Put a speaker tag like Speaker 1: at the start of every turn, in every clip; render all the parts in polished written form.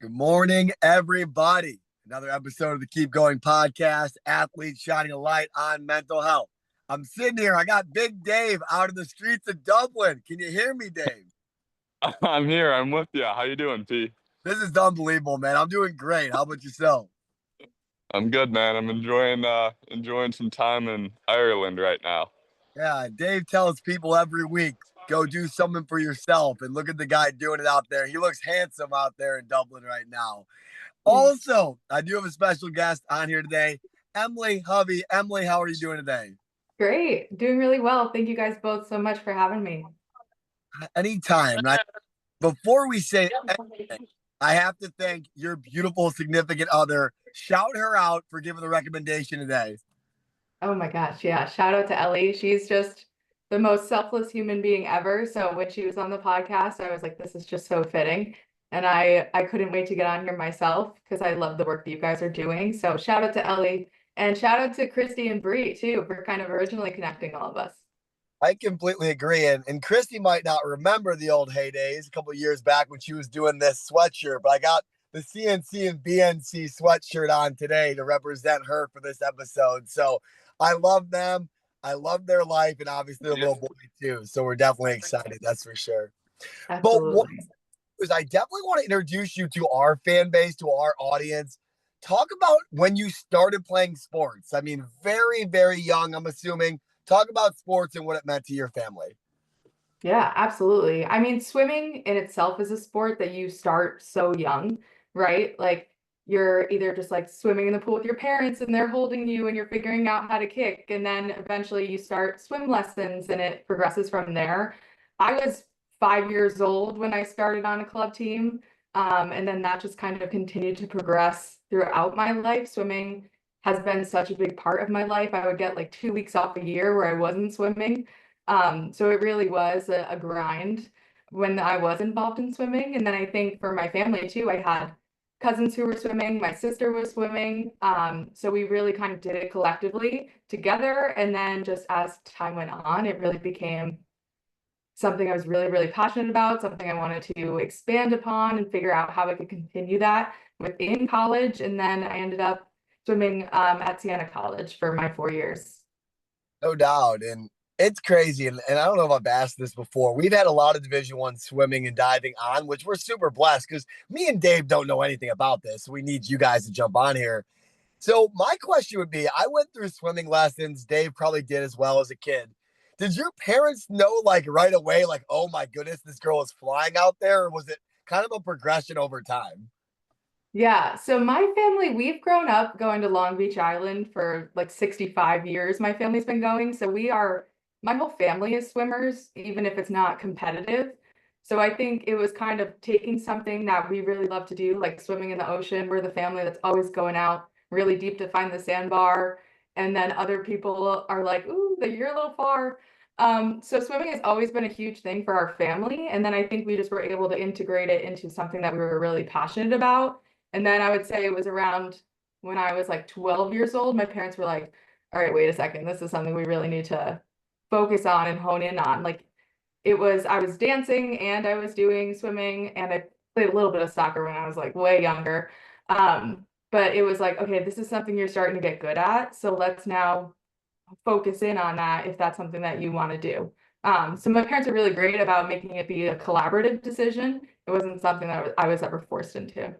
Speaker 1: Good morning, everybody. Another episode of the Keep Going podcast, athletes shining a light on mental health. I'm sitting here. I got Big Dave out in the streets of Dublin. Can you hear me, Dave?
Speaker 2: I'm here. I'm with you. How you doing, P?
Speaker 1: This is unbelievable, man. I'm doing great. How about yourself?
Speaker 2: I'm good, man. I'm enjoying some time in Ireland right now.
Speaker 1: Yeah, Dave tells people every week, go do something for yourself. And look at the guy doing it out there. He looks handsome out there in Dublin right now. Also, I do have a special guest on here today, Emily Hovey. Emily, how are you doing today?
Speaker 3: Great, doing really well. Thank you guys both so much for having me.
Speaker 1: Anytime. Before we say anything, I have to thank your beautiful significant other. Shout her out for giving the recommendation today.
Speaker 3: Oh my gosh, yeah. Shout out to Ellie. She's just the most selfless human being ever. So when she was on the podcast, I was like, this is just so fitting. And I couldn't wait to get on here myself because I love the work that you guys are doing. So shout out to Ellie and shout out to Christy and Bree too for kind of originally connecting all of us.
Speaker 1: I completely agree. And Christy might not remember the old heydays a couple of years back when she was doing this sweatshirt, but I got the CNC and BNC sweatshirt on today to represent her for this episode. So I love them. I love their life and obviously the little boy too. So we're definitely excited. That's for sure. But what
Speaker 3: Absolutely.
Speaker 1: is I definitely want to introduce you to our fan base, to our audience. Talk about when you started playing sports. I mean, very, very young, I'm assuming. Talk about sports and what it meant to your family.
Speaker 3: Yeah, absolutely. I mean, swimming in itself is a sport that you start so young, right? Like you're either just like swimming in the pool with your parents and they're holding you and you're figuring out how to kick. And then eventually you start swim lessons and it progresses from there. I was 5 years old when I started on a club team. And then that just kind of continued to progress throughout my life. Swimming has been such a big part of my life. I would get like 2 weeks off a year where I wasn't swimming. So it really was a grind when I was involved in swimming. And then I think for my family too, I had cousins who were swimming, my sister was swimming. So we really kind of did it collectively together. And then just as time went on, it really became something I was really, really passionate about, something I wanted to expand upon and figure out how I could continue that within college. And then I ended up swimming at Siena College for my 4 years.
Speaker 1: No doubt. And it's crazy. And I don't know if I've asked this before. We've had a lot of Division I swimming and diving on, which we're super blessed because me and Dave don't know anything about this. So we need you guys to jump on here. So my question would be, I went through swimming lessons. Dave probably did as well as a kid. Did your parents know like right away, like, oh my goodness, this girl is flying out there? Or was it kind of a progression over time?
Speaker 3: Yeah, so my family, we've grown up going to Long Beach Island for like 65 years. My family's been going. So my whole family is swimmers, even if it's not competitive. So I think it was kind of taking something that we really love to do, like swimming in the ocean. We're the family that's always going out really deep to find the sandbar. And then other people are like, ooh, you're a little far. So swimming has always been a huge thing for our family. And then I think we just were able to integrate it into something that we were really passionate about. And then I would say it was around when I was like 12 years old, my parents were like, all right, wait a second, this is something we really need to focus on and hone in on. Like I was dancing and I was doing swimming and I played a little bit of soccer when I was like way younger. But it was like, okay, this is something you're starting to get good at. So let's now focus in on that if that's something that you want to do. So my parents are really great about making it be a collaborative decision. It wasn't something that I was ever forced into.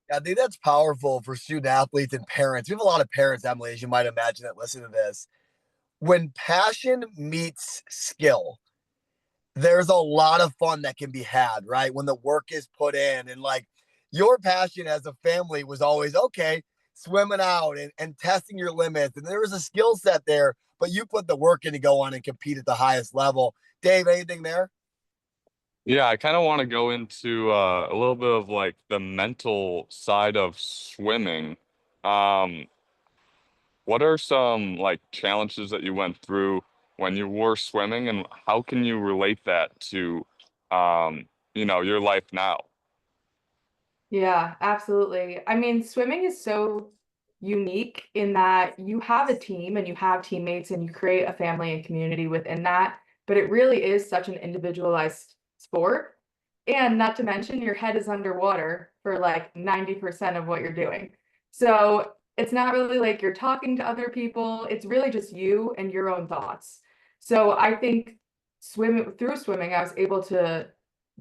Speaker 1: Yeah, I think that's powerful for student athletes and parents. We have a lot of parents, Emily, as you might imagine, that listen to this. When passion meets skill, there's a lot of fun that can be had, right? When the work is put in and like your passion as a family was always okay, swimming out and testing your limits. And there was a skill set there, but you put the work in to go on and compete at the highest level. Dave, anything there?
Speaker 2: Yeah, I kind of want to go into a little bit of like the mental side of swimming. Um, what are some like challenges that you went through when you were swimming, and how can you relate that to, your life now?
Speaker 3: Yeah, absolutely. I mean, swimming is so unique in that you have a team and you have teammates and you create a family and community within that, but it really is such an individualized sport. And not to mention your head is underwater for like 90% of what you're doing. So it's not really like you're talking to other people. It's really just you and your own thoughts. So I think through swimming, I was able to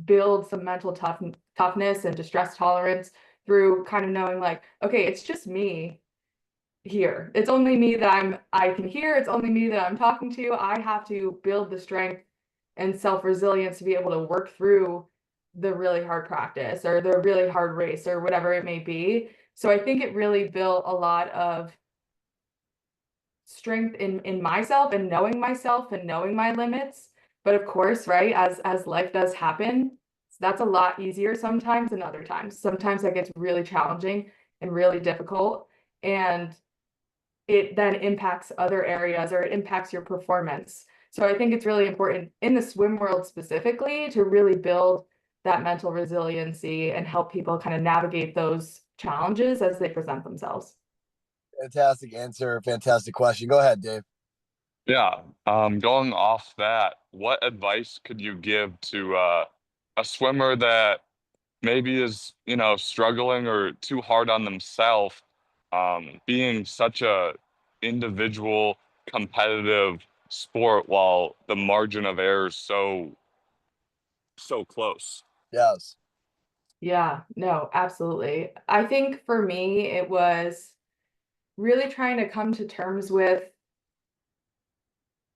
Speaker 3: build some mental toughness and distress tolerance through kind of knowing like, okay, it's just me here. It's only me that I can hear. It's only me that I'm talking to. I have to build the strength and self-resilience to be able to work through the really hard practice or the really hard race or whatever it may be. So I think it really built a lot of strength in myself and knowing my limits. But of course, right, as life does happen, that's a lot easier sometimes than other times. Sometimes that gets really challenging and really difficult. And it then impacts other areas or it impacts your performance. So I think it's really important in the swim world specifically to really build that mental resiliency and help people kind of navigate those challenges as they present themselves.
Speaker 1: Fantastic answer. Fantastic question. Go ahead, Dave.
Speaker 2: Yeah. Going off that, what advice could you give to a swimmer that maybe is, struggling or too hard on themselves, being such a individual competitive sport while the margin of error is so close?
Speaker 1: Yes.
Speaker 3: Yeah, no, absolutely. I think for me, it was really trying to come to terms with,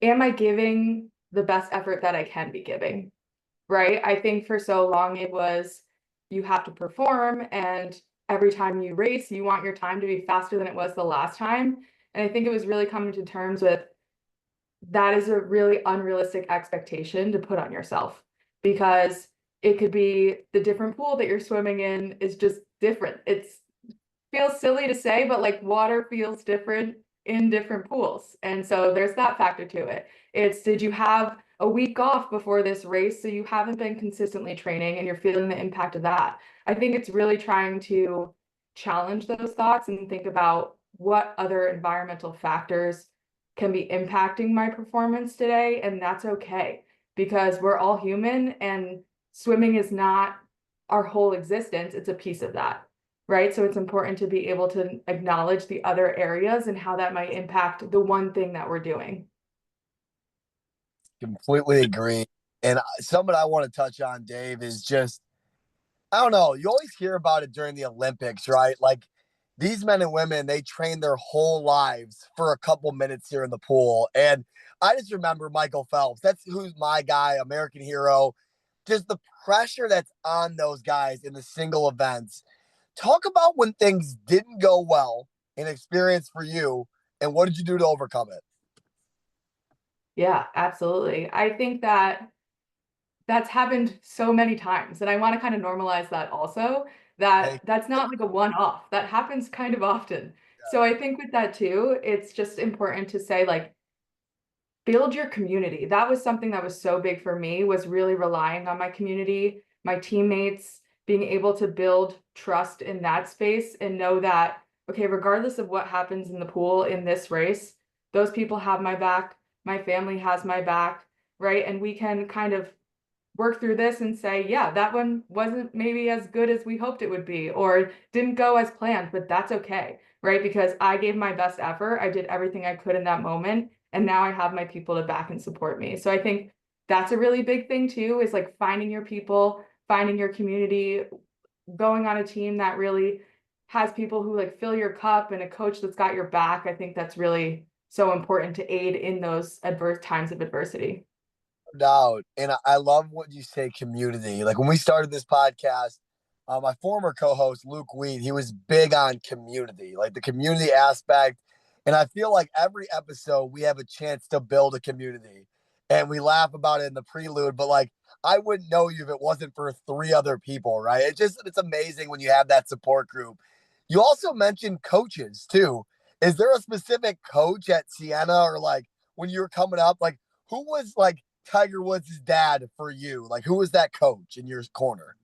Speaker 3: am I giving the best effort that I can be giving? Right? I think for so long it was you have to perform, and every time you race, you want your time to be faster than it was the last time. And I think it was really coming to terms with that is a really unrealistic expectation to put on yourself because it could be the different pool that you're swimming in is just different. It's feels silly to say, but like water feels different in different pools. And so there's that factor to it. It's did you have a week off before this race so you haven't been consistently training and you're feeling the impact of that? I think it's really trying to challenge those thoughts and think about what other environmental factors can be impacting my performance today. And that's okay because we're all human and swimming is not our whole existence. It's a piece of that, right? So it's important to be able to acknowledge the other areas and how that might impact the one thing that we're doing.
Speaker 1: Completely agree. And something I want to touch on, Dave, is just, I don't know, you always hear about it during the Olympics, right? Like these men and women, they train their whole lives for a couple minutes here in the pool. And I just remember Michael Phelps. That's who's my guy, American hero. Just the pressure that's on those guys in the single events. Talk about when things didn't go well, an experience for you, and what did you do to overcome it?
Speaker 3: Yeah, absolutely. I think that that's happened so many times and I want to kind of normalize that also that
Speaker 1: Hey,
Speaker 3: that's not like a one-off. That happens kind of often. So I think with that too, it's just important to say like build your community. That was something that was so big for me was really relying on my community, my teammates, being able to build trust in that space and know that, okay, regardless of what happens in the pool in this race, those people have my back, my family has my back, right? And we can kind of work through this and say, yeah, that one wasn't maybe as good as we hoped it would be, or didn't go as planned, but that's okay, right? Because I gave my best effort. I did everything I could in that moment. And now I have my people to back and support me. So I think that's a really big thing too, is like finding your people, finding your community, going on a team that really has people who like fill your cup and a coach that's got your back. I think that's really so important to aid in those adverse times of adversity.
Speaker 1: doubt. And I love what you say, community. Like when we started this podcast, my former co-host Luke Weed, he was big on community, like the community aspect. And I feel like every episode we have a chance to build a community. And we laugh about it in the prelude, but like I wouldn't know you if it wasn't for three other people, right? It's amazing when you have that support group. You also mentioned coaches too. Is there a specific coach at Siena or like when you were coming up, like who was like Tiger Woods' dad for you? Like, who was that coach in your corner?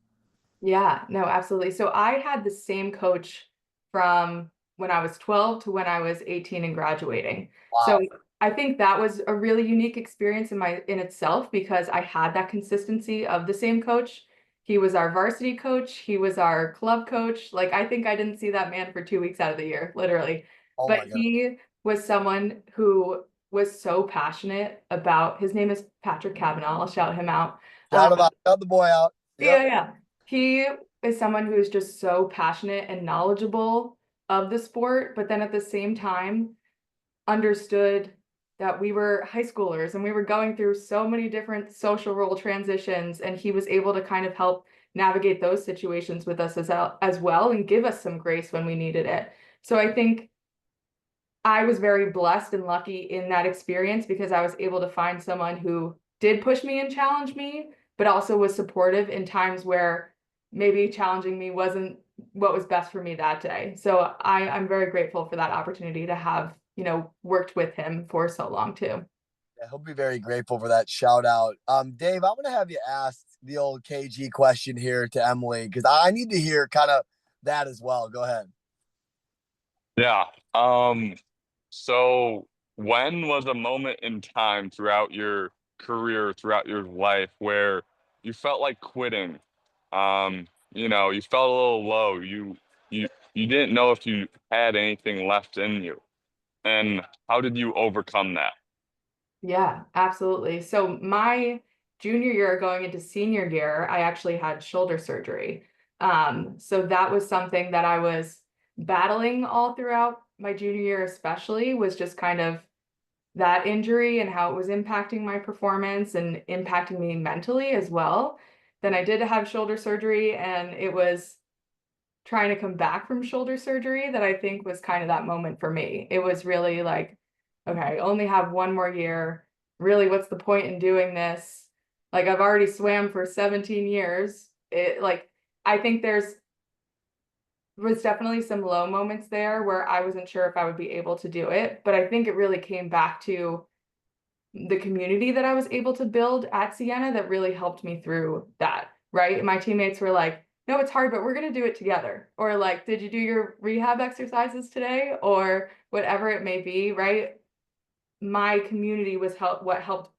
Speaker 3: Yeah, no, absolutely. So I had the same coach from when I was 12 to when I was 18 and graduating. So
Speaker 1: Wow.
Speaker 3: I think that was a really unique experience in itself because I had that consistency of the same coach He was our varsity coach. He was our club coach. Like, I think I didn't see that man for 2 weeks out of the year, literally.
Speaker 1: Oh
Speaker 3: But
Speaker 1: my God.
Speaker 3: he was someone who was so passionate about, his name is Patrick Kavanaugh. I'll shout him out.
Speaker 1: Shout him out. Shout the boy out. Yep.
Speaker 3: Yeah. He is someone who is just so passionate and knowledgeable of the sport, but then at the same time understood that we were high schoolers and we were going through so many different social role transitions, and he was able to kind of help navigate those situations with us as well and give us some grace when we needed it. So I think I was very blessed and lucky in that experience because I was able to find someone who did push me and challenge me, but also was supportive in times where maybe challenging me wasn't what was best for me that day. So I'm very grateful for that opportunity to have, worked with him for so long too.
Speaker 1: Yeah, he'll be very grateful for that shout out. Dave, I'm gonna have you ask the old KG question here to Emily because I need to hear kind of that as well. Go ahead.
Speaker 2: Yeah. So when was a moment in time throughout your career, throughout your life where you felt like quitting? You felt a little low. You didn't know if you had anything left in you. And how did you overcome that?
Speaker 3: Yeah, absolutely. So my junior year going into senior year, I actually had shoulder surgery. So that was something that I was battling all throughout my junior year, especially was just kind of that injury and how it was impacting my performance and impacting me mentally as well. Then I did have shoulder surgery, and it was trying to come back from shoulder surgery that I think was kind of that moment for me. It was really like, okay, I only have one more year. Really, what's the point in doing this? Like, I've already swam for 17 years. I think was definitely some low moments there where I wasn't sure if I would be able to do it. But I think it really came back to the community that I was able to build at Siena that really helped me through that, right? My teammates were like, no, it's hard, but we're going to do it together. Or like, did you do your rehab exercises today? Or whatever it may be, right? My community was what helped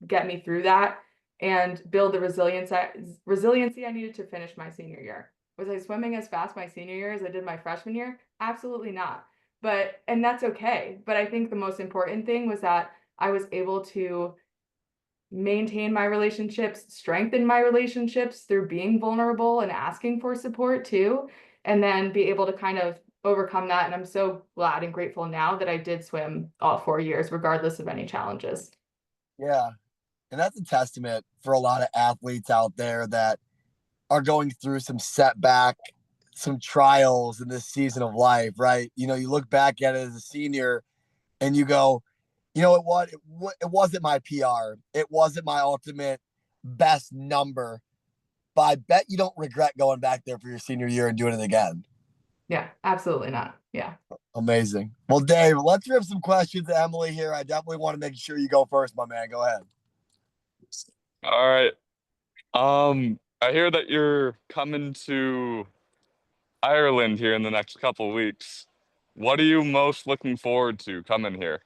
Speaker 3: get me through that and build the resiliency I needed to finish my senior year. Was I swimming as fast my senior year as I did my freshman year? Absolutely not. And that's okay. But I think the most important thing was that I was able to maintain my relationships, strengthen my relationships through being vulnerable and asking for support too, and then be able to kind of overcome that. And I'm so glad and grateful now that I did swim all 4 years, regardless of any challenges.
Speaker 1: Yeah, and that's a testament for a lot of athletes out there that are going through some setback, some trials in this season of life, right? You look back at it as a senior and you go, you know what? It wasn't my PR. It wasn't my ultimate best number, but I bet you don't regret going back there for your senior year and doing it again.
Speaker 3: Yeah, absolutely not. Yeah.
Speaker 1: Amazing. Well, Dave, let's rip some questions to Emily here. I definitely want to make sure you go first, my man. Go ahead.
Speaker 2: All right. I hear that you're coming to Ireland here in the next couple weeks. What are you most looking forward to coming here?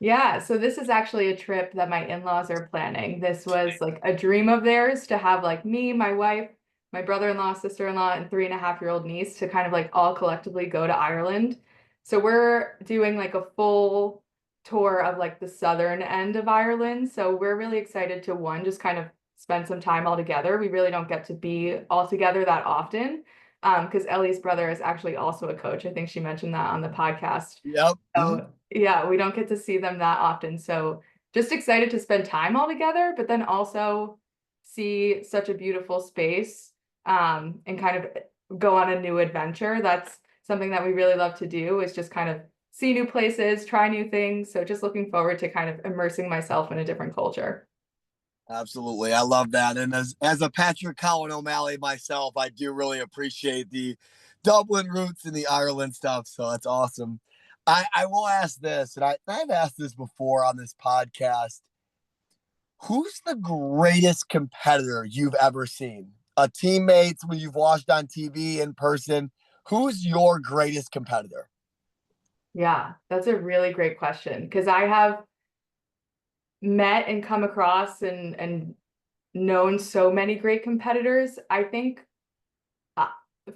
Speaker 3: Yeah, so this is actually a trip that my in-laws are planning. This was like a dream of theirs to have like me, my wife, my brother-in-law, sister-in-law, and 3.5-year-old niece to kind of like all collectively go to Ireland. So we're doing like a full tour of like the southern end of Ireland. So we're really excited to just kind of spend some time all together. We really don't get to be all together that often. Because Ellie's brother is actually also a coach. I think she mentioned that on the podcast.
Speaker 1: Yep.
Speaker 3: So yeah, we don't get to see them that often. So just excited to spend time all together, but then also see such a beautiful space and kind of go on a new adventure. That's something that we really love to do, is just kind of see new places, try new things. So just looking forward to kind of immersing myself in a different culture.
Speaker 1: Absolutely. I love that. And as a Patrick Cowan O'Malley myself, I do really appreciate the Dublin roots and the Ireland stuff. So that's awesome. I will ask this, and I've asked this before on this podcast. Who's the greatest competitor you've ever seen? A teammate when you've watched on TV, in person. Who's your greatest competitor?
Speaker 3: Yeah, that's a really great question because I have met and come across and known so many great competitors. I think uh,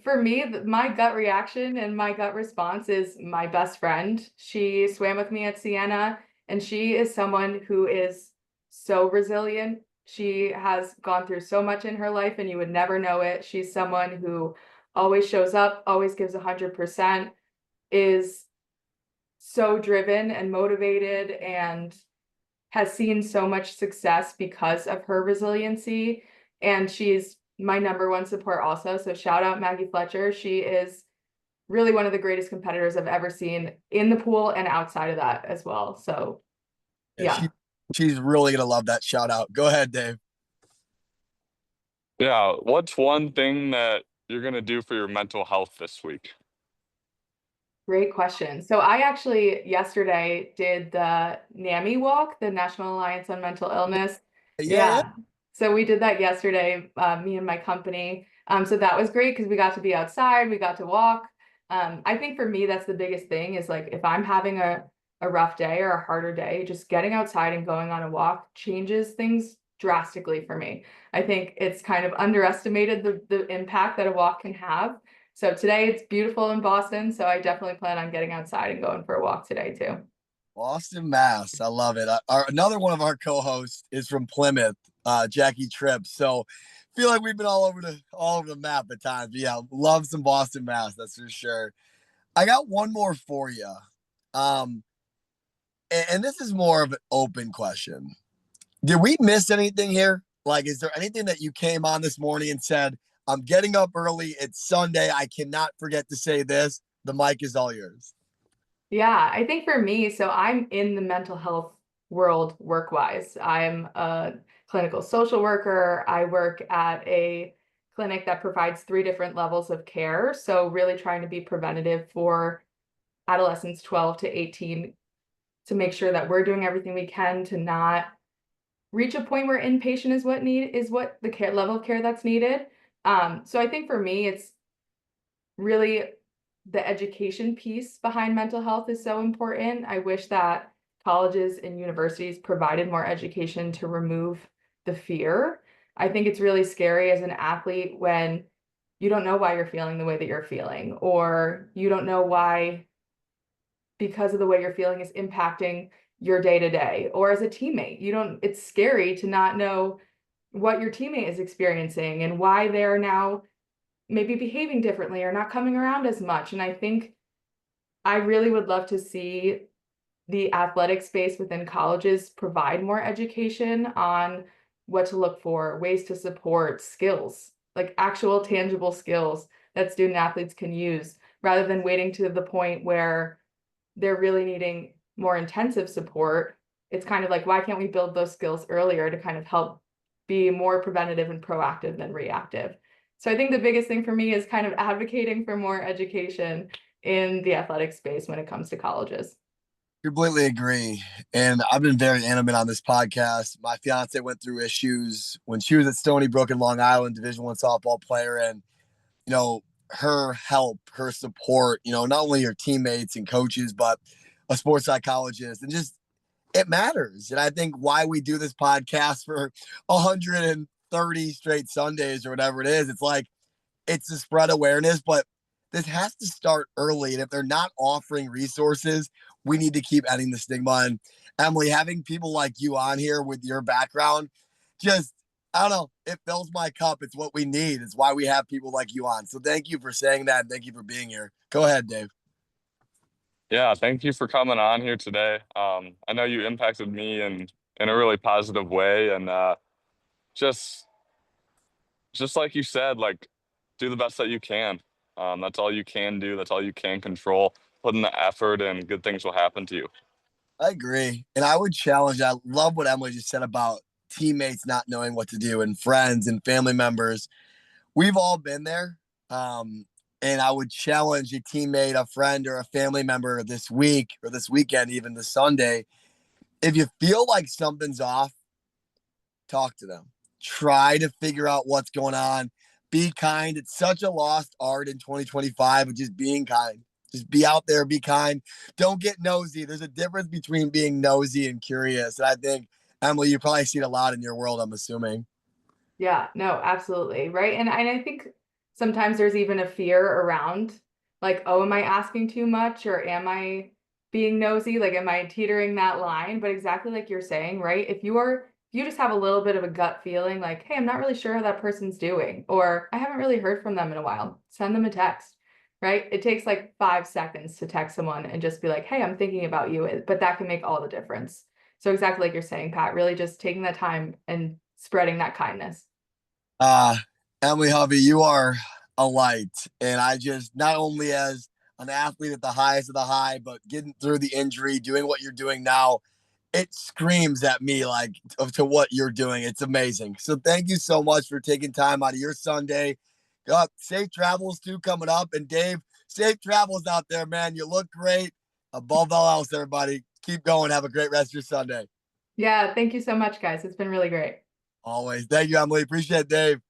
Speaker 3: for me, my gut reaction and my gut response is my best friend. She swam with me at Siena, and she is someone who is so resilient. She has gone through so much in her life, and you would never know it. She's someone who always shows up, always gives 100%, is so driven and motivated, and has seen so much success because of her resiliency. And she's my number one support also. So shout out Maggie Fletcher. She is really one of the greatest competitors I've ever seen in the pool and outside of that as well. So
Speaker 1: Yeah,
Speaker 3: yeah.
Speaker 1: she's really gonna love that shout out. Go ahead, Dave.
Speaker 2: Yeah, what's one thing that you're gonna do for your mental health this week?
Speaker 3: Great question. So I actually yesterday did the NAMI walk, the National Alliance on Mental Illness.
Speaker 1: Yeah, yeah.
Speaker 3: Yeah. So we did that yesterday, me and my company. So that was great because we got to be outside, we got to walk. I think for me, that's the biggest thing is like if I'm having a rough day or a harder day, just getting outside and going on a walk changes things drastically for me. I think it's kind of underestimated the impact that a walk can have. So today it's beautiful in Boston, so I definitely plan on getting outside and going for a walk today too.
Speaker 1: Boston, Mass. I love it. Another one of our co-hosts is from Plymouth, Jackie Tripp. So feel like we've been all over the map at times. But yeah, love some Boston, Mass. That's for sure. I got one more for you. Um, and this is more of an open question. Did we miss anything here? Like, is there anything that you came on this morning and said, I'm getting up early. It's Sunday. I cannot forget to say this. The mic is all yours.
Speaker 3: Yeah, I think for me, so I'm in the mental health world work-wise. I'm a clinical social worker. I work at a clinic that provides 3 different levels of care. So really trying to be preventative for adolescents 12 to 18 to make sure that we're doing everything we can to not reach a point where inpatient is what the care level of care that's needed. So I think for me, it's really the education piece behind mental health is so important. I wish that colleges and universities provided more education to remove the fear. I think it's really scary as an athlete when you don't know why you're feeling the way that you're feeling, or you don't know why, because of the way you're feeling is impacting your day to day, or as a teammate, it's scary to not know what your teammate is experiencing and why they're now maybe behaving differently or not coming around as much. And I think I really would love to see the athletic space within colleges provide more education on what to look for, ways to support skills, like actual tangible skills that student athletes can use, rather than waiting to the point where they're really needing more intensive support. It's kind of like, why can't we build those skills earlier to kind of help be more preventative and proactive than reactive? So I think the biggest thing for me is kind of advocating for more education in the athletic space when it comes to colleges.
Speaker 1: Completely agree. And I've been very animate on this podcast. My fiance went through issues when she was at Stony Brook in Long Island, Division I softball player, and her help, her support, not only her teammates and coaches, but a sports psychologist, and just it matters. And I think why we do this podcast for 130 straight Sundays or whatever it is, it's like it's to spread awareness, but this has to start early. And if they're not offering resources, we need to keep adding the stigma. And Emily, having people like you on here with your background, just, I don't know, it fills my cup. It's what we need. It's why we have people like you on. So thank you for saying that. And thank you for being here. Go ahead, Dave.
Speaker 2: Yeah, thank you for coming on here today. I know you impacted me in a really positive way, and just just like you said, like do the best that you can. That's all you can do. That's all you can control. Put in the effort, and good things will happen to you.
Speaker 1: I agree. And I would challenge, I love what Emily just said about teammates not knowing what to do and friends and family members. We've all been there. And I would challenge a teammate, a friend, or a family member this week or this weekend, even this Sunday. If you feel like something's off, talk to them. Try to figure out what's going on. Be kind. It's such a lost art in 2025 of just being kind. Just be out there, be kind. Don't get nosy. There's a difference between being nosy and curious. And I think, Emily, you probably see it a lot in your world, I'm assuming.
Speaker 3: Yeah, no, absolutely. Right. And I think sometimes there's even a fear around like, oh, am I asking too much or am I being nosy? Like, am I teetering that line? But exactly like you're saying, right? If you just have a little bit of a gut feeling like, hey, I'm not really sure how that person's doing, or I haven't really heard from them in a while, send them a text, right? It takes like 5 seconds to text someone and just be like, hey, I'm thinking about you. But that can make all the difference. So exactly like you're saying, Pat, really just taking that time and spreading that kindness.
Speaker 1: Uh, Emily Hovey, you are a light. And I just, not only as an athlete at the highest of the high, but getting through the injury, doing what you're doing now, it screams at me like to what you're doing. It's amazing. So thank you so much for taking time out of your Sunday. Safe travels too coming up. And Dave, safe travels out there, man. You look great. Above all else, everybody, keep going. Have a great rest of your Sunday.
Speaker 3: Yeah, thank you so much, guys. It's been really great.
Speaker 1: Always. Thank you, Emily. Appreciate it, Dave.